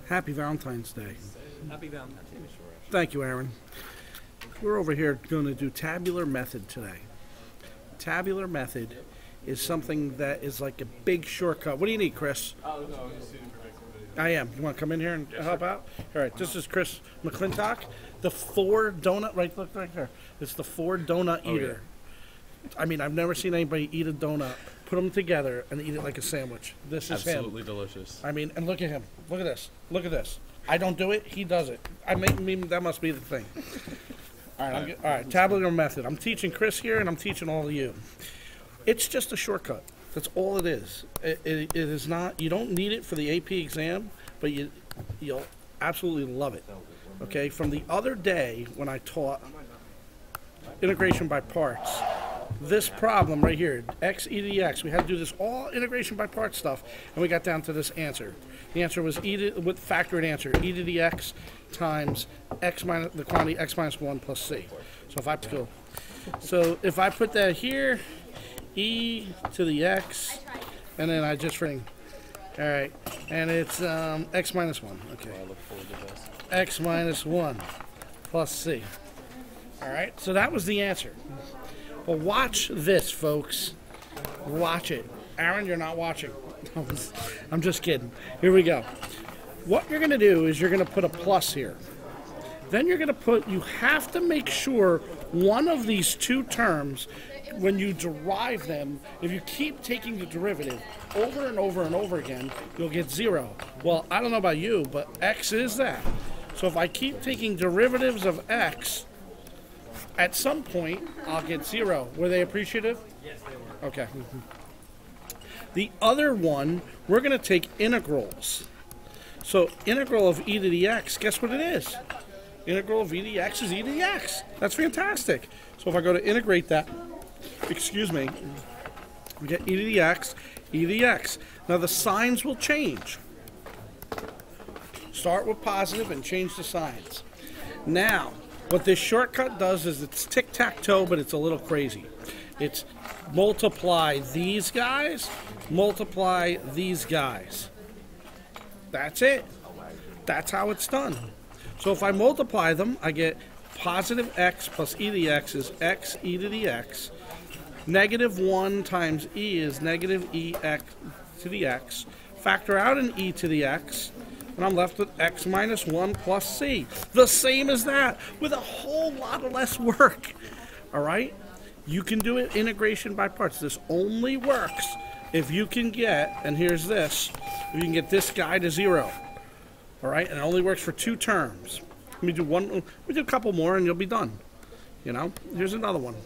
Happy Valentine's Day. Happy Valentine's Day. Thank you, Aaron. We're over here going to do tabular method today. Tabular method is something that is like a big shortcut. What do you need, Chris? Oh, no, I'm just shooting for next video. I am. You want to come in here and help out? All right, this is Chris McClintock. The 4 donut, look right there. It's the 4 donut eater. Yeah. I mean, I've never seen anybody eat a donut, put them together, and eat it like a sandwich. This is absolutely him. delicious. I mean, and look at him. Look at this. Look at this. I don't do it. He does it. I mean, that must be the thing. All right, tabular method. I'm teaching Chris here, and I'm teaching all of you. It's just a shortcut. That's all it is. It is not. You don't need it for the AP exam, but you'll absolutely love it. Okay. From the other day when I taught integration by parts, this problem right here, x e to the x, we had to do this all integration by parts stuff, and we got down to this answer. The answer was with factored answer, e to the x times x minus the quantity x minus 1 plus c. So if I put that here, e to the x, and then I just ring. All right, and it's x minus 1. Okay. X minus 1 plus c. All right, so that was the answer. Well, watch this, folks. Watch it. Aaron, you're not watching. I'm just kidding. Here we go. What you're going to do is you're going to put a plus here. Then you're going to you have to make sure one of these two terms, when you derive them, if you keep taking the derivative over and over and over again, you'll get 0. Well, I don't know about you, but x is that. So if I keep taking derivatives of x, at some point, I'll get 0. Were they appreciative? Yes, they were. Okay. The other one, we're going to take integrals. So integral of e to the x, guess what it is? Integral of e to the x is e to the x. That's fantastic. So if I go to integrate that, excuse me, we get e to the x, e to the x. Now the signs will change. Start with positive and change the signs. Now, what this shortcut does is it's tic-tac-toe, but it's a little crazy. It's multiply these guys, multiply these guys. That's it. That's how it's done. So if I multiply them, I get positive x plus e to the x is x e to the x. Negative 1 times e is negative e x to the x. Factor out an e to the x, and I'm left with x minus 1 plus c. The same as that, with a whole lot of less work. All right? You can do it integration by parts. This only works if you can get, and here's this, if you can get this guy to 0. All right? And it only works for 2 terms. Let me do a couple more and you'll be done. You know? Here's another one.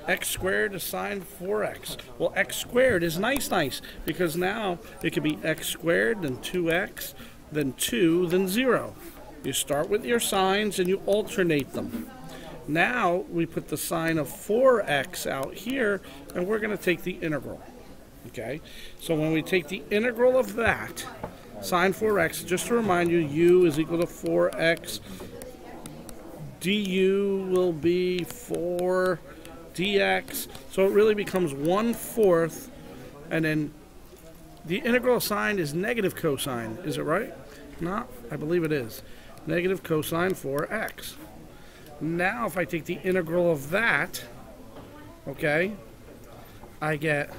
X squared is sine 4x. Well, x squared is nice, because now it could be x squared, then 2x, then 2, then 0. You start with your signs and you alternate them. Now we put the sign of 4x out here, and we're going to take the integral. Okay? So when we take the integral of that, sine 4x, just to remind you, u is equal to 4x. du will be 4 dx. So it really becomes 1/4, and then the integral sign is negative cosine. Is it right? No, I believe it is. Negative cosine 4x. Now if I take the integral of that, okay, I get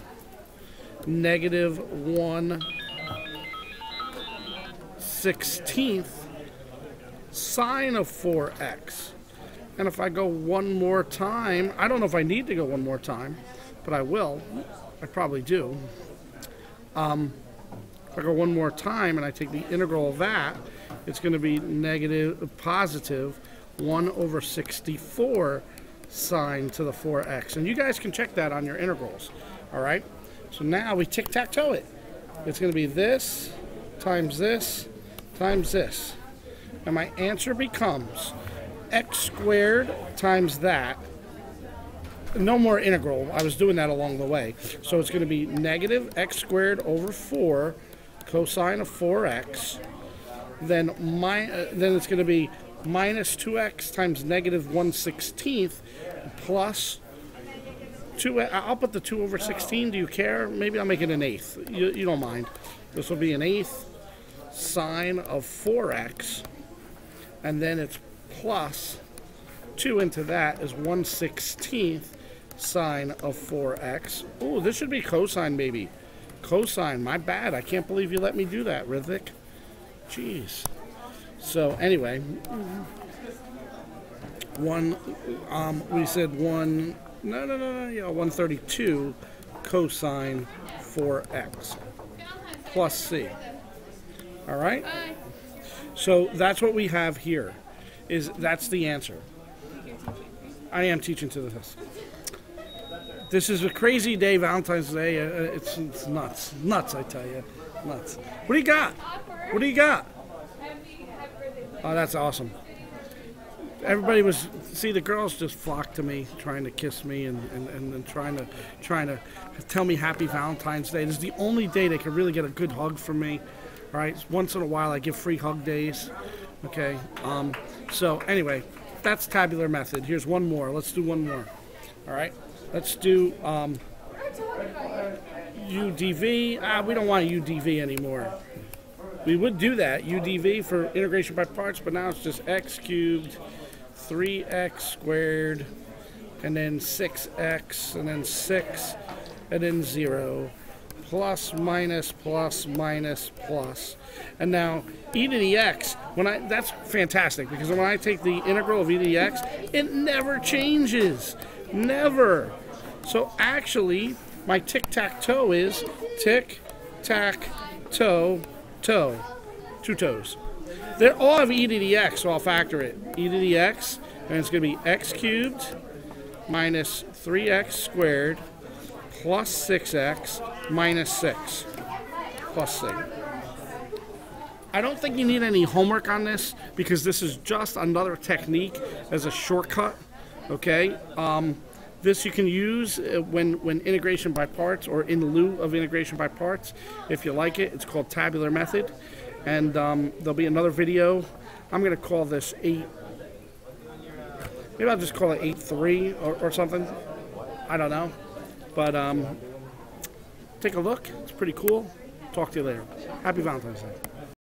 negative 1/16 sine of 4x. And if I go one more time, I don't know if I need to go one more time, but I will. I probably do. If I go one more time and I take the integral of that, it's going to be positive 1/64 sine to the 4x. And you guys can check that on your integrals. All right? So now we tic-tac-toe it. It's going to be this times this times this. And my answer becomes x squared times that. No more integral. I was doing that along the way. So it's going to be negative x squared over 4 cosine of 4x. Then it's going to be minus 2x times negative 1/16 plus 2. I'll put the 2/16. Do you care? Maybe I'll make it an eighth. You don't mind. This will be an eighth sine of 4x, and then it's plus 2 into that is 1/16 sine of 4x. Ooh, this should be cosine, maybe. Cosine, my bad. I can't believe you let me do that, Rithik. Jeez. So anyway, we said 132 cosine 4x plus c. All right? So that's what we have here. That's the answer. I am teaching to this. This is a crazy day, Valentine's Day. It's nuts. Nuts, I tell you. Nuts. What do you got? What do you got? Oh, that's awesome. Everybody was, see, the girls just flocked to me, trying to kiss me and trying to tell me happy Valentine's Day. This is the only day they could really get a good hug from me. All right, once in a while I give free hug days. Okay, so anyway, that's tabular method. Here's one more. Let's do one more. All right, let's do UDV. We don't want UDV anymore. We would do that, UDV, for integration by parts, but now it's just x cubed, 3x squared, and then 6x, and then 6, and then 0, plus, minus, plus, minus, plus. And now, e to the x, that's fantastic, because when I take the integral of e to the x, it never changes. Never. So actually, my tic-tac-toe is tic-tac-toe, toe. 2 toes. They all have e to the x, so I'll factor it. E to the x, and it's going to be x cubed minus 3x squared plus 6x minus 6 plus c. I don't think you need any homework on this because this is just another technique as a shortcut, okay? This you can use when integration by parts or in lieu of integration by parts if you like it. It's called tabular method. And there'll be another video. I'm going to call this 8. Maybe I'll just call it 8.3 or something. I don't know. But take a look. It's pretty cool. Talk to you later. Happy Valentine's Day.